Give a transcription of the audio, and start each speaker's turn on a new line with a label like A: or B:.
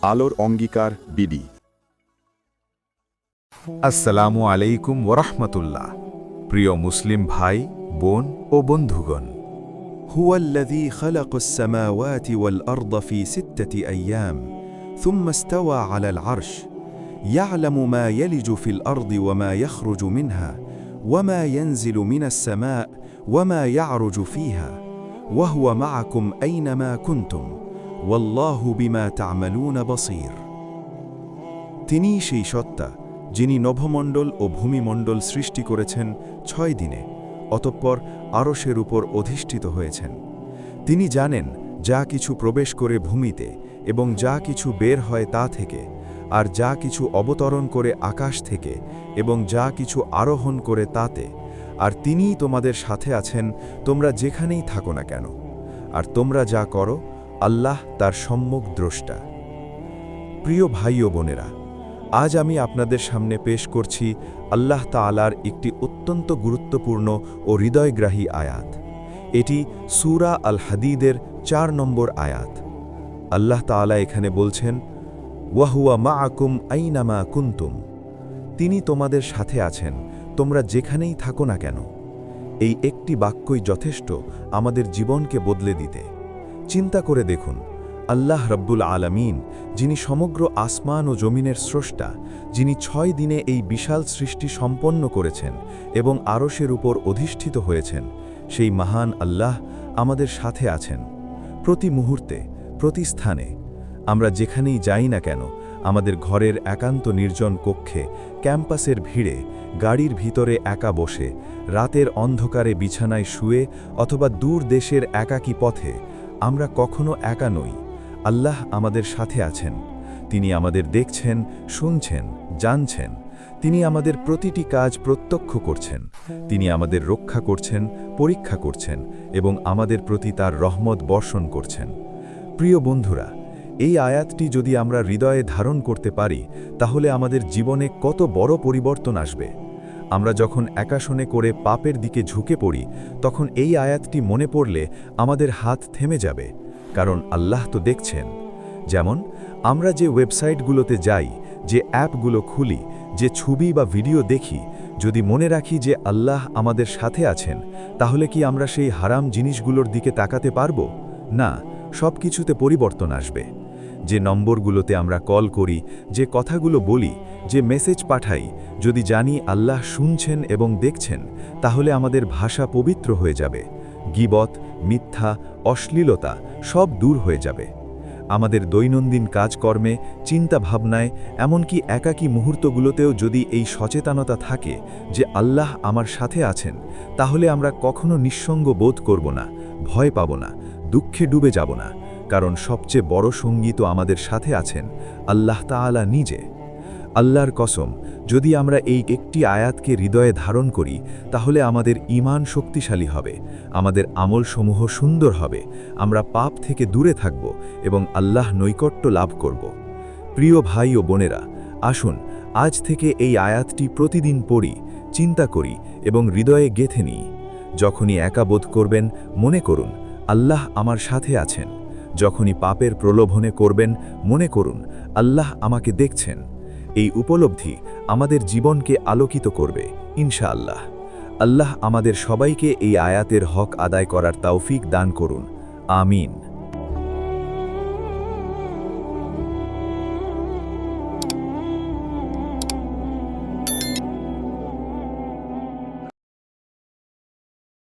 A: আলোর অঙ্গীকার বিডি।
B: আসসালামু আলাইকুম ওরহমতুল্লাহ। প্রিয় মুসলিম ভাই, বোন ও বন্ধুগণ,
C: هو الذي خلق السماوات والأرض في 6 أيام ثم استوى على العرش يعلم ما يلج في الأرض وما يخرج منها وما ينزل من السماء وما يعرج فيها وهو معكم أينما كنتم والله بما تعملون بصير। তিনি সেই সত্তা যিনি নভমণ্ডল ও ভূমিমণ্ডল সৃষ্টি করেছেন 6 দিনে, অতঃপর আরশের উপর অধিষ্ঠিত হয়েছেন। তিনি জানেন যা কিছু প্রবেশ করে ভূমিতে এবং যা কিছু বের হয় তা থেকে, আর যা কিছু অবতরণ করে আকাশ থেকে এবং যা কিছু আরোহণ করে তাতে, আর তিনিই তোমাদের সাথে আছেন তোমরা যেখানেই থাকো না কেন, আর তোমরা যা করো আল্লাহ তার সম্যক দ্রষ্টা। প্রিয় ভাই ও বোনেরা, আজ আমি আপনাদের সামনে পেশ করছি আল্লাহ তাআলার একটি অত্যন্ত গুরুত্বপূর্ণ ও হৃদয়গ্রাহী আয়াত। এটি সূরা আল হাদীদের 4 নম্বর আয়াত। আল্লাহ তাআলা এখানে বলছেন, ওয়াহুয়া মাআকুম আইনামা কুনতুম, তিনি তোমাদের সাথে আছেন তোমরা যেখানেই থাকো না কেন। এই একটি বাক্যই যথেষ্ট আমাদের জীবনকে বদলে দিতে। চিন্তা করে দেখুন, আল্লাহ রব্বুল আলামিন, যিনি সমগ্র আসমান ও জমিনের স্রষ্টা, যিনি 6 দিনে এই বিশাল সৃষ্টি সম্পন্ন করেছেন এবং আরশের উপর অধিষ্ঠিত হয়েছেন, সেই মহান আল্লাহ আমাদের সাথে আছেন প্রতি মুহূর্তে, প্রতি স্থানে। আমরা যেখানেই যাই না কেন, আমাদের ঘরের একান্ত নির্জন কক্ষে, ক্যাম্পাসের ভিড়ে, গাড়ির ভিতরে একা বসে, রাতের অন্ধকারে বিছানায় শুয়ে অথবা দূর দেশের একাকী পথে, আমরা কখনো একা নই। আল্লাহ আমাদের সাথে আছেন। তিনি আমাদের দেখছেন, শুনছেন, জানছেন। তিনি আমাদের প্রতিটি কাজ প্রত্যক্ষ করছেন। তিনি আমাদের রক্ষা করছেন, পরীক্ষা করছেন এবং আমাদের প্রতি তার রহমত বর্ষণ করছেন। প্রিয় বন্ধুরা, এই আয়াতটি যদি আমরা হৃদয়ে ধারণ করতে পারি, তাহলে আমাদের জীবনে কত বড় পরিবর্তন আসবে। আমরা যখন একাশনে করে পাপের দিকে ঝুঁকে পড়ি, তখন এই আয়াতটি মনে পড়লে আমাদের হাত থেমে যাবে, কারণ আল্লাহ তো দেখছেন। যেমন আমরা যে ওয়েবসাইটগুলোতে যাই, যে অ্যাপগুলো খুলি, যে ছবি বা ভিডিও দেখি, যদি মনে রাখি যে আল্লাহ আমাদের সাথে আছেন, তাহলে কি আমরা সেই হারাম জিনিসগুলোর দিকে তাকাতে পারব? না, সব কিছুতে পরিবর্তন আসবে। যে নম্বরগুলোতে আমরা কল করি, যে কথাগুলো বলি, যে মেসেজ পাঠাই, যদি জানি আল্লাহ শুনছেন এবং দেখছেন, তাহলে আমাদের ভাষা পবিত্র হয়ে যাবে। গীবত, মিথ্যা, অশ্লীলতা সব দূর হয়ে যাবে। আমাদের দৈনন্দিন কাজকর্মে, চিন্তাভাবনায়, এমনকি একাকী মুহূর্তগুলোতেও যদি এই সচেতনতা থাকে যে আল্লাহ আমার সাথে আছেন, তাহলে আমরা কখনো নিঃসঙ্গ বোধ করব না, ভয় পাব না, দুঃখে ডুবে যাব না, কারণ সবচেয়ে বড় সঙ্গী তো আমাদের সাথে আছেন আল্লাহ তাআলা নিজে। আল্লাহর কসম, যদি আমরা এই একটি আয়াতকে হৃদয়ে ধারণ করি, তাহলে আমাদের ঈমান শক্তিশালী হবে, আমাদের আমলসমূহ সুন্দর হবে, আমরা পাপ থেকে দূরে থাকব এবং আল্লাহ নৈকট্য লাভ করব। প্রিয় ভাই ও বোনেরা, আসুন আজ থেকে এই আয়াতটি প্রতিদিন পড়ি, চিন্তা করি এবং হৃদয়ে গেঁথে নিই। যখনই একা বোধ করবেন, মনে করুন আল্লাহ আমার সাথে আছেন। যখনই পাপের প্রলোভনে করবেন, মনে করুন আল্লাহ আমাকে দেখছেন। এই উপলব্ধি আমাদের জীবনকে আলোকিত করবে ইনশাআল্লাহ। আল্লাহ আমাদের সবাইকে এই আয়াতের হক আদায় করার তৌফিক দান করুন। আমিন।